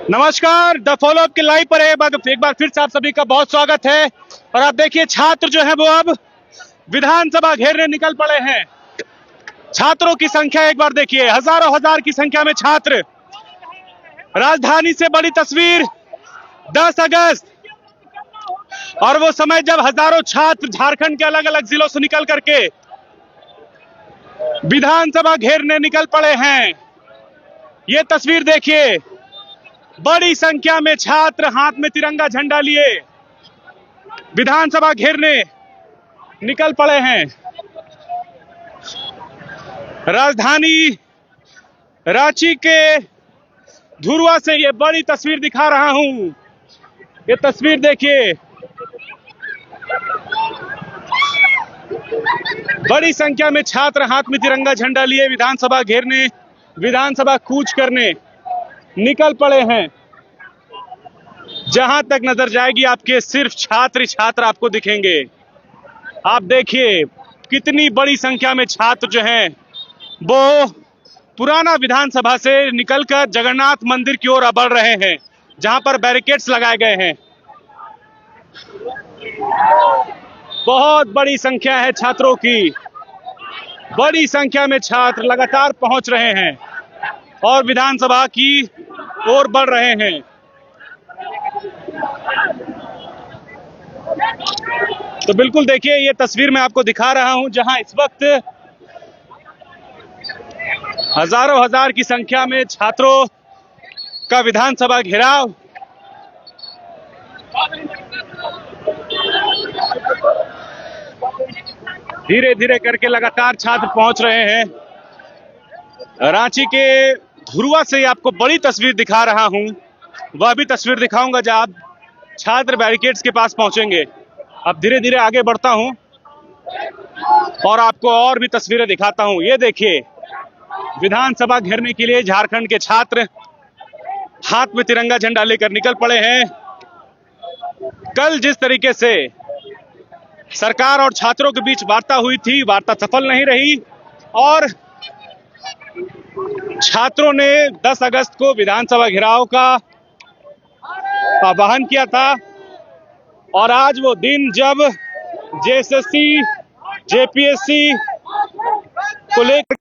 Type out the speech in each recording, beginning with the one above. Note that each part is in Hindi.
नमस्कार, द फॉलो अप के लाइव पर एक बार फिर से आप सभी का बहुत स्वागत है। और आप देखिए छात्र जो है वो अब विधानसभा घेरने निकल पड़े हैं। छात्रों की संख्या एक बार देखिए, हजारों हजार की संख्या में छात्र। राजधानी से बड़ी तस्वीर 10 अगस्त और वो समय जब हजारों छात्र झारखंड के अलग अलग जिलों से निकल करके विधानसभा घेरने निकल पड़े हैं। ये तस्वीर देखिए, बड़ी संख्या में छात्र हाथ में तिरंगा झंडा लिए विधानसभा घेरने निकल पड़े हैं। राजधानी रांची के धुरवा से ये बड़ी तस्वीर दिखा रहा हूं। ये तस्वीर देखिए, बड़ी संख्या में छात्र हाथ में तिरंगा झंडा लिए विधानसभा घेरने, विधानसभा कूच करने निकल पड़े हैं। जहां तक नजर जाएगी आपके सिर्फ छात्र छात्र आपको दिखेंगे। आप देखिए कितनी बड़ी संख्या में छात्र जो हैं वो पुराना विधानसभा से निकलकर जगन्नाथ मंदिर की ओर बढ़ रहे हैं, जहां पर बैरिकेड्स लगाए गए हैं। बहुत बड़ी संख्या है छात्रों की, बड़ी संख्या में छात्र लगातार पहुंच रहे हैं और विधानसभा की ओर बढ़ रहे हैं। तो बिल्कुल देखिए, ये तस्वीर मैं आपको दिखा रहा हूं जहां इस वक्त हजारों हजार की संख्या में छात्रों का विधानसभा घेराव। धीरे धीरे करके लगातार छात्र पहुंच रहे हैं। रांची के धुरवा से आपको बड़ी तस्वीर दिखा रहा हूं, वह भी तस्वीर दिखाऊंगा जब आप छात्र बैरिकेड्स के पास पहुंचेंगे। अब धीरे धीरे आगे बढ़ता हूं और आपको और भी तस्वीरें दिखाता हूं। ये देखिए, विधानसभा घेरने के लिए झारखंड के छात्र हाथ में तिरंगा झंडा लेकर निकल पड़े हैं। कल जिस तरीके से सरकार और छात्रों के बीच वार्ता हुई थी, वार्ता सफल नहीं रही और छात्रों ने 10 अगस्त को विधानसभा घेराव का आह्वान किया था। और आज वो दिन जब जेएसएससी, जेपीएससी को लेकर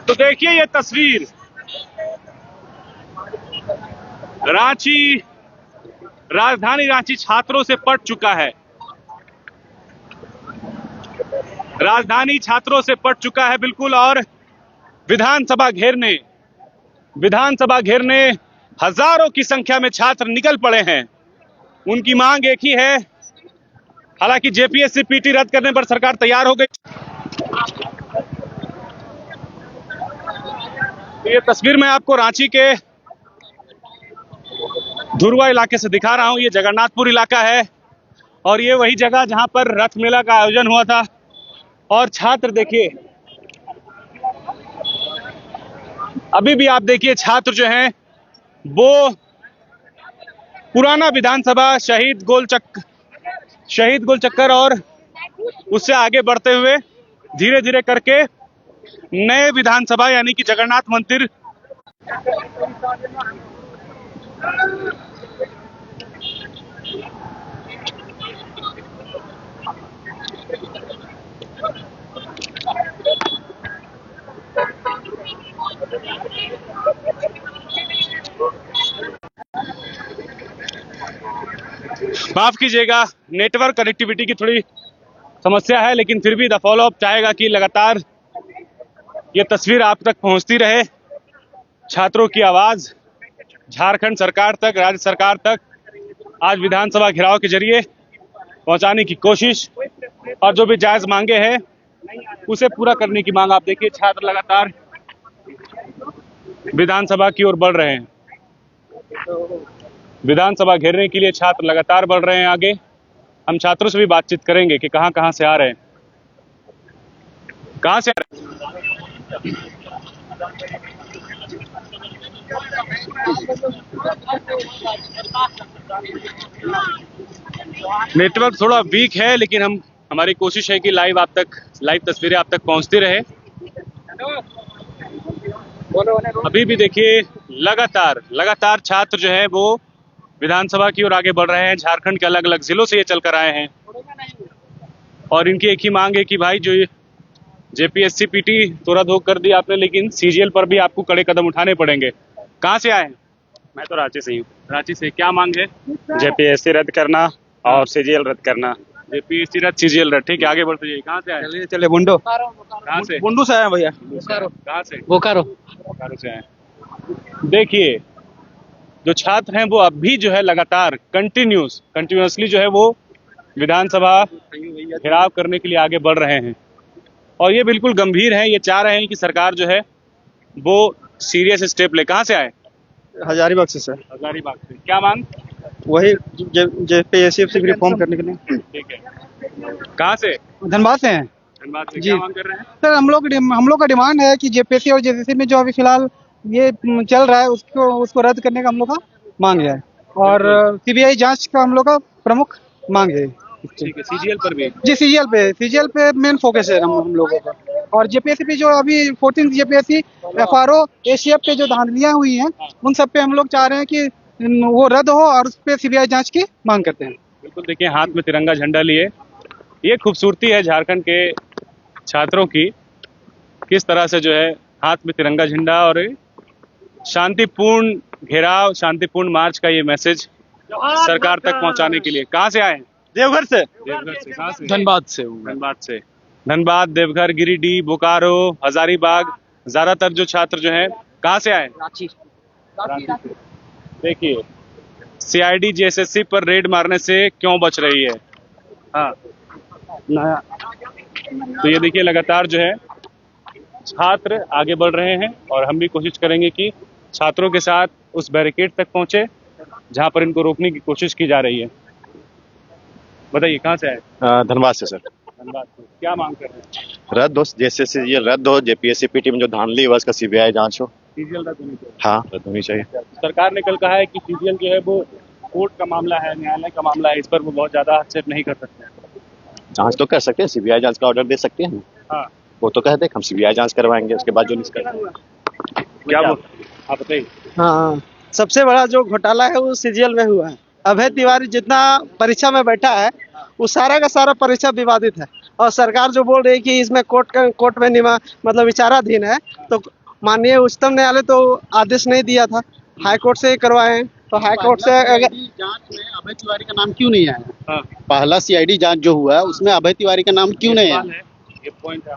तो देखिए ये तस्वीर, रांची, राजधानी रांची छात्रों से पट चुका है। राजधानी छात्रों से पट चुका है बिल्कुल। और विधानसभा घेरने हजारों की संख्या में छात्र निकल पड़े हैं। उनकी मांग एक ही है, हालांकि जेपीएससी पीटी रद्द करने पर सरकार तैयार हो गई। तो ये तस्वीर मैं आपको रांची के धुरवा इलाके से दिखा रहा हूं। ये जगन्नाथपुर इलाका है और ये वही जगह जहां पर रथ मेला का आयोजन हुआ था। और छात्र देखिए, अभी भी आप देखिए छात्र जो हैं वो पुराना विधानसभा शहीद गोल चक्कर और उससे आगे बढ़ते हुए धीरे धीरे करके नए विधानसभा यानी कि जगन्नाथ मंदिर माफ कीजिएगा, नेटवर्क कनेक्टिविटी की थोड़ी समस्या है, लेकिन फिर भी द फॉलो अप चाहेगा कि लगातार ये तस्वीर आप तक पहुंचती रहे। छात्रों की आवाज झारखंड सरकार तक, राज्य सरकार तक आज विधानसभा घेराव के जरिए पहुंचाने की कोशिश और जो भी जायज मांगे हैं उसे पूरा करने की मांग। आप देखिए छात्र लगातार विधानसभा की ओर बढ़ रहे हैं। विधानसभा घेरने के लिए छात्र लगातार बढ़ रहे हैं आगे। हम छात्रों से भी बातचीत करेंगे कि कहां से आ रहे हैं, कहां से आ रहे हैं। नेटवर्क थोड़ा वीक है, लेकिन हमारी कोशिश है कि लाइव तस्वीरें आप तक पहुंचती रहे। अभी भी देखिए लगातार छात्र जो है वो विधानसभा की ओर आगे बढ़ रहे हैं। झारखंड के अलग अलग जिलों से ये चलकर आए हैं और इनकी एक ही मांग है कि भाई जो जेपीएससी पीटी तो रद्द हो कर दी आपने, लेकिन सीजीएल पर भी आपको कड़े कदम उठाने पड़ेंगे। कहाँ से आए हैं? मैं तो रांची से ही हूँ। रांची से। क्या मांग है? जेपीएससी रद्द करना और सीजीएल रद्द करना। जेपीएससी रद्द, सीजीएल रद्द। ठीक है, आगे बढ़ते जाइए। कहाँ से आए? चलिए चलिए बुंडो कहाँ से? बुंडू से आए भैया। कहाँ से? बोकारो। बोकारो से आए। देखिए जो छात्र हैं वो अब भी जो है लगातार कंटिन्यूसली जो है वो विधानसभा घेराव करने के लिए आगे बढ़ रहे हैं और ये बिल्कुल गंभीर हैं। ये चाह रहे हैं कि सरकार जो है वो सीरियस स्टेप ले। कहाँ से आए? हजारीबाग से सर। हजारीबाग से। क्या मांग? वही जेपीएससी से रिफॉर्म करने के लिए। ठीक है। कहाँ से? धनबाद से हैं धनबाद से। जी। क्या मांग कर रहे हैं? सर हम लोग का डिमांड है कि जेपीएससी और जेसीसी में जो अभी फिलहाल ये चल रहा है उसको रद्द करने का हम लोग का मांग है और सीबीआई जांच का हम लोग का प्रमुख मांग है। ठीक है। सीजीएल पर भी? जी सीजीएल पे मेन फोकस है हम लोगों का। और जेपीएससी पे जो अभी 14 जेपीएससी एफआरओ एसीएफ पे जो धांधलियां हुई हैं उन सब पे हम लोग चाह रहे हैं कि वो रद्द हो और उस पे सीबीआई जांच की मांग करते हैं। बिल्कुल। देखिए हाथ में तिरंगा झंडा लिए, ये खूबसूरती है झारखंड के छात्रों की। किस तरह से जो है हाथ में तिरंगा झंडा और शांतिपूर्ण घेराव, शांतिपूर्ण मार्च का ये मैसेज सरकार तक पहुंचाने के लिए। कहाँ से आए हैं? देवघर से। देवघर से। कहाँ से? धनबाद से। धनबाद, देवघर, गिरिडीह, बोकारो, हजारीबाग, ज्यादातर जो छात्र जो हैं कहाँ से आए? रांची से। देखिए सीआईडी जेएसएससी पर रेड मारने से क्यों बच रही है? हाँ, तो ये देखिए लगातार जो है छात्र आगे बढ़ रहे हैं और हम भी कोशिश करेंगे कि छात्रों के साथ उस बैरिकेड तक पहुंचे जहां पर इनको रोकने की कोशिश की जा रही है। बताइए कहाँ से आए? धनबाद से सर। धनबाद से। क्या मांग कर रहे हैं? रद्द हो जेएसएससी ये रद्द हो, जेपीएससी पीटी में जो धांधली हुआ उसका सीबीआई जांच हो। सीजीएल रद्द होनी चाहिए। हाँ, रद्द होनी चाहिए। सरकार ने कल कहा है कि सीजीएल जो है वो कोर्ट का मामला है, न्यायालय का मामला है, इस पर वो बहुत ज्यादा हस्तक्षेप नहीं कर सकते हैं। जांच तो कर सकते हैं, सीबीआई जांच का ऑर्डर दे सकते हैं। हाँ, वो तो कहते हैं हम सीबीआई जांच करवाएंगे, उसके बाद जो निष्कर्ष क्या वो आप बताइए। हाँ, सबसे बड़ा जो घोटाला है वो सीजीएल में हुआ है। अभय तिवारी जितना परीक्षा में बैठा है वो सारा का सारा परीक्षा विवादित है और सरकार जो बोल रही है कि इसमें कोर्ट में मतलब विचाराधीन है, तो माननीय उच्चतम न्यायालय तो आदेश नहीं दिया था, हाई कोर्ट से करवाए हैं। तो हाई कोर्ट से अगर जांच में अभय तिवारी का नाम क्यों नहीं आया? हाँ, पहला सीआईडी जांच जो हुआ है उसमें अभय तिवारी का नाम क्यों नहीं आया? ये पॉइंट है।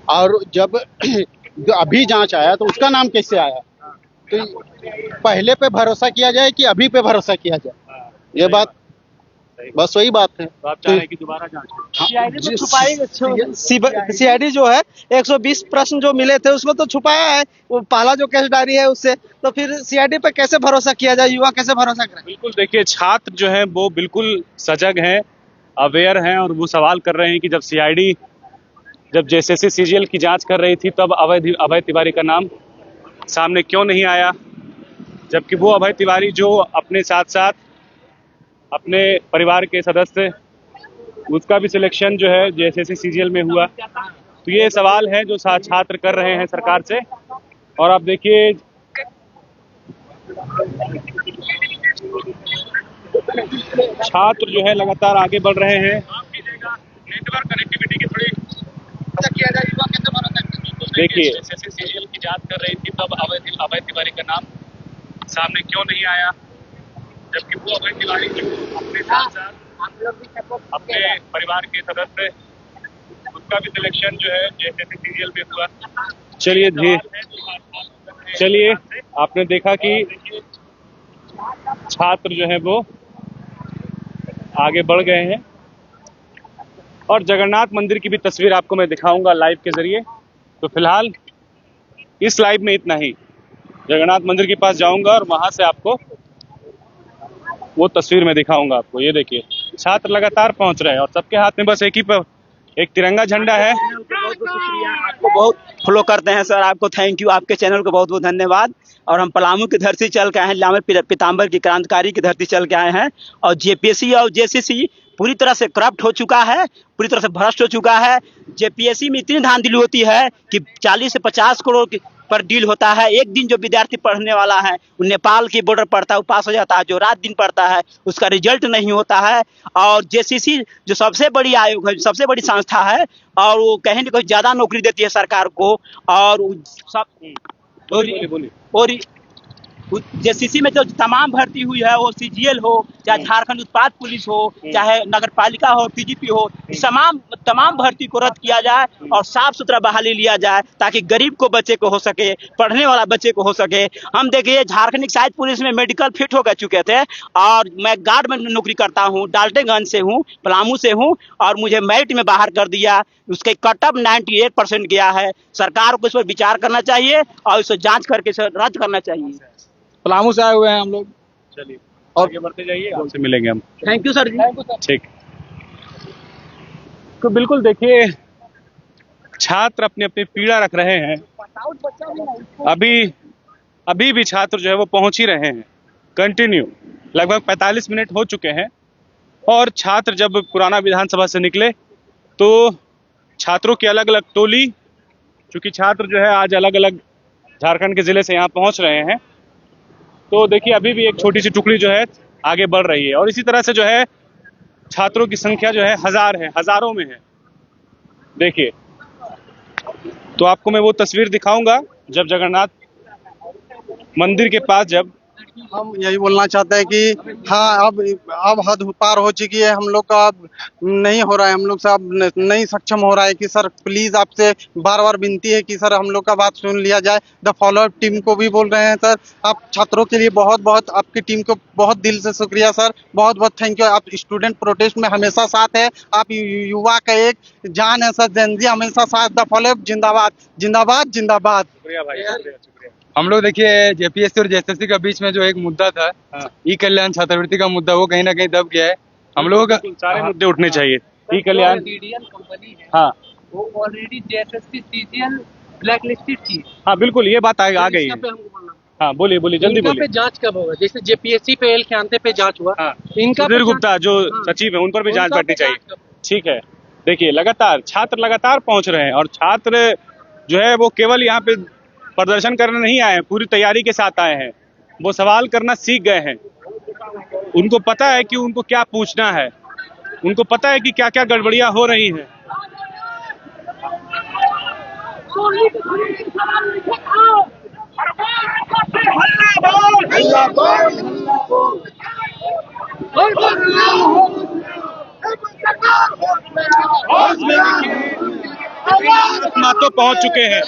और जब जो अभी जांच आया तो उसका नाम कैसे आया? तो पहले पे भरोसा किया जाए कि अभी पे भरोसा किया जाए? ये बात, बस वही बात है। तो आप चाह रहे हैं कि दोबारा जांच हो? सीआईडी जो है 120 प्रश्न जो मिले थे उसमें तो छुपाया है, वो पहला जो केस डायरी है उससे, तो फिर सीआईडी पे कैसे भरोसा किया जाए? युवा कैसे भरोसा करें? बिल्कुल। देखिए छात्र जो हैं वो बिल्कुल सजग हैं, अवेयर हैं और वो सवाल कर रहे हैं कि जब जेएसएससी सीजीएल की जांच कर रही थी तब अभय तिवारी का नाम सामने क्यों नहीं आया, जबकि वो अभय तिवारी जो अपने साथ साथ अपने परिवार के सदस्य, उसका भी सिलेक्शन जो है जेएसएससी सीजीएल में हुआ। तो ये सवाल है जो छात्र कर रहे हैं सरकार से। और आप देखिए छात्र जो है लगातार आगे बढ़ रहे हैं। नेटवर्क कनेक्टिविटी की थोड़ी देखिए सीजीएल की जांच कर रही थी तब अभय तिवारी का नाम सामने क्यों नहीं आया, जबकि वो अभय तिवारी जो अपने साथ साथ अपने परिवार के सदस्य, उसका भी सिलेक्शन जो है जेएसएससी सीजीएल में हुआ। चलिए आपने देखा कि छात्र जो है वो आगे बढ़ गए हैं और जगन्नाथ मंदिर की भी तस्वीर आपको मैं दिखाऊंगा लाइव के जरिए। तो फिलहाल इस लाइव में इतना ही। जगन्नाथ मंदिर के पास जाऊंगा और वहां से आपको वो तस्वीर में दिखाऊंगा आपको। ये देखिए छात्र लगातार पहुंच रहे हैं और सबके हाथ में बस एक तिरंगा झंडा है। आपको बहुत फॉलो करते हैं सर, आपको थैंक यू, आपके चैनल को बहुत बहुत धन्यवाद। और हम पलामू की धरती चल के आए हैं, लामर पीताम्बर की क्रांतिकारी की धरती चल के आए हैं और जेपीएससी और जेसीसी पूरी तरह से करप्ट हो चुका है, पूरी तरह से भ्रष्ट हो चुका है। जेपीएससी में इतनी धांधली होती है कि 40 से 50 करोड़ पर डील होता है। एक दिन जो विद्यार्थी पढ़ने वाला है वो नेपाल की बॉर्डर पढ़ता है, वो पास हो जाता है। जो रात दिन पढ़ता है उसका रिजल्ट नहीं होता है। और जेसीसी जो सबसे बड़ी आयोग है, सबसे बड़ी संस्था है, और वो कहीं ना कहीं ज्यादा नौकरी देती है सरकार को। और और जेसीसी में जो तमाम भर्ती हुई है, वो सीजीएल हो, चाहे झारखंड उत्पाद पुलिस हो, चाहे नगर पालिका हो, पीजीपी हो, तमाम भर्ती को रद्द किया जाए और साफ सुथरा बहाली लिया जाए, ताकि गरीब को बच्चे को हो सके, पढ़ने वाला बच्चे को हो सके। हम देखिए झारखंड एक्साइज पुलिस में मेडिकल फिट हो चुके थे, और मैं गार्ड में नौकरी करता हूँ, डाल्टनगंज से हूँ, पलामू से हूँ, और मुझे मेरिट में बाहर कर दिया। उसके कटअप 98% गया है। सरकार को इस पर विचार करना चाहिए और इसे जांच करके इसे रद्द करना चाहिए। पलामू से आए हुए हैं हम लोग। चलिए और आगे बढ़ते जाइए, आपसे मिलेंगे हम। थैंक यू सर जी। ठीक। तो बिल्कुल देखिए, छात्र अपनी अपनी पीड़ा रख रहे हैं। अभी भी छात्र जो है वो पहुंच ही रहे हैं, कंटिन्यू। लगभग 45 मिनट हो चुके हैं, और छात्र जब पुराना विधानसभा से निकले तो छात्रों की अलग अलग टोली, चूंकि छात्र जो है आज अलग अलग झारखंड के जिले से यहाँ पहुंच रहे हैं, तो देखिए अभी भी एक छोटी सी टुकड़ी जो है आगे बढ़ रही है। और इसी तरह से जो है छात्रों की संख्या जो है हजारों में है। देखिए, तो आपको मैं वो तस्वीर दिखाऊंगा जब जगन्नाथ मंदिर के पास जब हम यही बोलना चाहते हैं कि हाँ, अब हद पार हो चुकी है। हम लोग का अब नहीं हो रहा है, हम लोग से अब नहीं सक्षम हो रहा है कि सर प्लीज आपसे बार बार विनती है कि सर हम लोग का बात सुन लिया जाए। द फॉलोअप टीम को भी बोल रहे हैं सर, आप छात्रों के लिए बहुत बहुत आपकी टीम को बहुत दिल से शुक्रिया सर, बहुत बहुत थैंक यू। आप स्टूडेंट प्रोटेस्ट में हमेशा साथ है, आप युवा का एक जान है सर, जेनजी हमेशा साथ। द फॉलोअप जिंदाबाद जिंदाबाद जिंदाबाद। शुक्रिया भाई, शुक्रिया। हम लोग देखिए जेपीएससी और जेएसएससी के बीच में जो एक मुद्दा था, ई कल्याण छात्रवृत्ति का मुद्दा, वो कहीं ना कहीं दब गया है। हम लोगों का सारे मुद्दे उठने चाहिए। ई कल्याण डीडीएल कंपनी है, हाँ वो already JSSC CGL black listed थी। हाँ बिल्कुल, ये बात आ गई है। हाँ बोलिए जल्दी इनका बोलिए। पे जांच कब होगा? जैसे जेपीएससी पे एल-94 पे जांच हुआ, हाँ, इनका सुधीर गुप्ता जो सचिव है उन पर भी जांच बढ़नी चाहिए। ठीक है, देखिए लगातार छात्र पहुंच रहे हैं, और छात्र जो है वो केवल यहाँ पे प्रदर्शन करने नहीं आए हैं, पूरी तैयारी के साथ आए हैं। वो सवाल करना सीख गए हैं। उनको पता है कि उनको क्या पूछना है, उनको पता है कि क्या क्या गड़बड़ियां हो रही हैं। तो पहुंच चुके हैं।